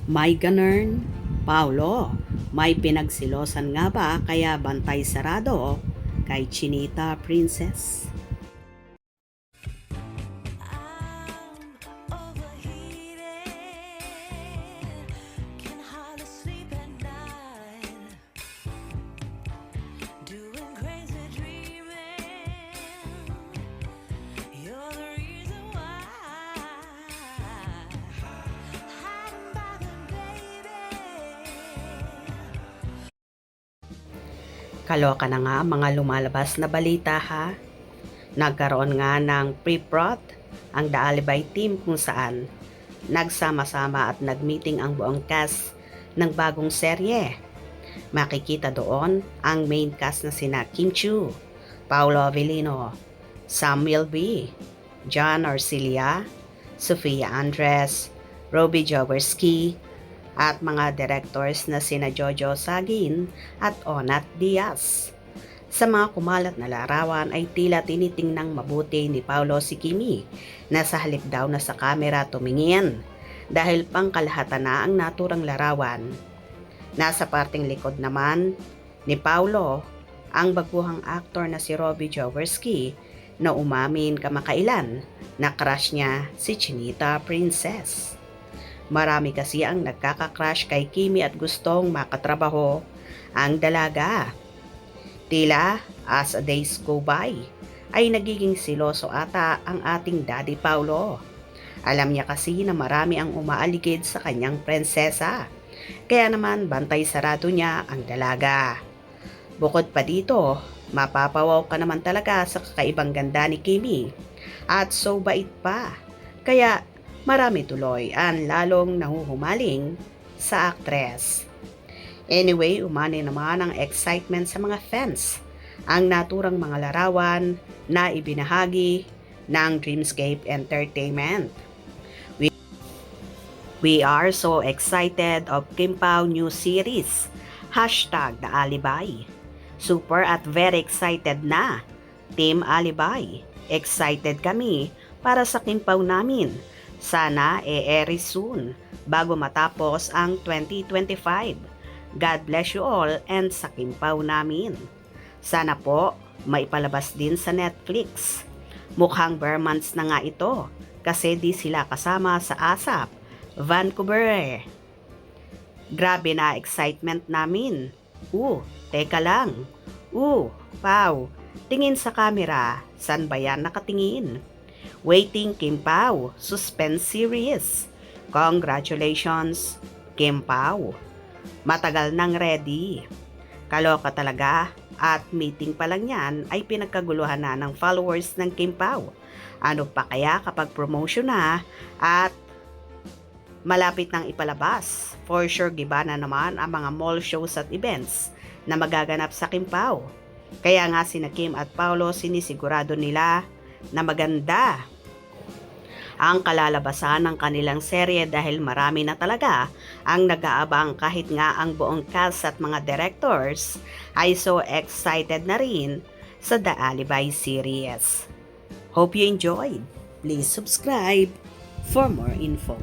May ganern, Paulo, may pinagsilosan nga ba kaya bantay sarado kay Chinita Princess? Kaloka na nga mga lumalabas na balita ha. Nagkaroon nga ng pre-prod ang The Alibay team kung saan nagsama-sama at nagmeeting ang buong cast ng bagong serye. Makikita doon ang main cast na sina Kim Chiu, Paolo Avellino, Samuel B, John Orsilia, Sofia Andres, Robbie Jaworski, at mga directors na sina Jojo Sagin at Onat Diaz. Sa mga kumalat na larawan ay tila tinitingnang mabuti ni Paulo si Kimi na sa halip daw na sa kamera tumingin dahil pangkalahatan na ang naturang larawan. Nasa parting likod naman ni Paulo ang baguhang aktor na si Robbie Jaworski na umamin kamakailan na crush niya si Chinita Princess. Marami kasi ang nagkaka-crush kay Kimi at gustong makatrabaho ang dalaga. Tila as a days go by ay nagiging siloso ata ang ating Daddy Paulo. Alam niya kasi na marami ang umaaligid sa kanyang prinsesa. Kaya naman bantay sarado niya ang dalaga. Bukod pa dito, mapapawaw ka naman talaga sa kakaibang ganda ni Kimi. At so bait pa. Kaya marami tuloy ang lalong nahuhumaling sa aktres. Anyway, umani naman ang excitement sa mga fans ang naturang mga larawan na ibinahagi ng Dreamscape Entertainment. We are so excited of Kim Pao new series. #The Alibay. Super at very excited na. Team Alibay. Excited kami para sa Kim Pao namin. Sana e-air soon bago matapos ang 2025. God bless you all and sa Kim Pao namin. Sana po maipalabas din sa Netflix. Mukhang bare months na nga ito kasi di sila kasama sa ASAP, Vancouver. Grabe na excitement namin. Teka lang. Pao, tingin sa camera. San ba yan nakatingin? Waiting Kim Pao Suspense Series. Congratulations, Kim Pao. Matagal nang ready. Kaloka talaga at meeting pa lang yan ay pinagkaguluhan na ng followers ng Kim Pao. Ano pa kaya kapag promotion na at malapit nang ipalabas? For sure giba na naman ang mga mall shows at events na magaganap sa Kim Pao. Kaya nga sina Kim at Paulo sinisigurado nila na maganda ang kalalabasan ng kanilang serye dahil marami na talaga ang nag-aabang kahit nga ang buong cast at mga directors ay so excited na rin sa The Alibay series. Hope you enjoyed. Please subscribe for more info.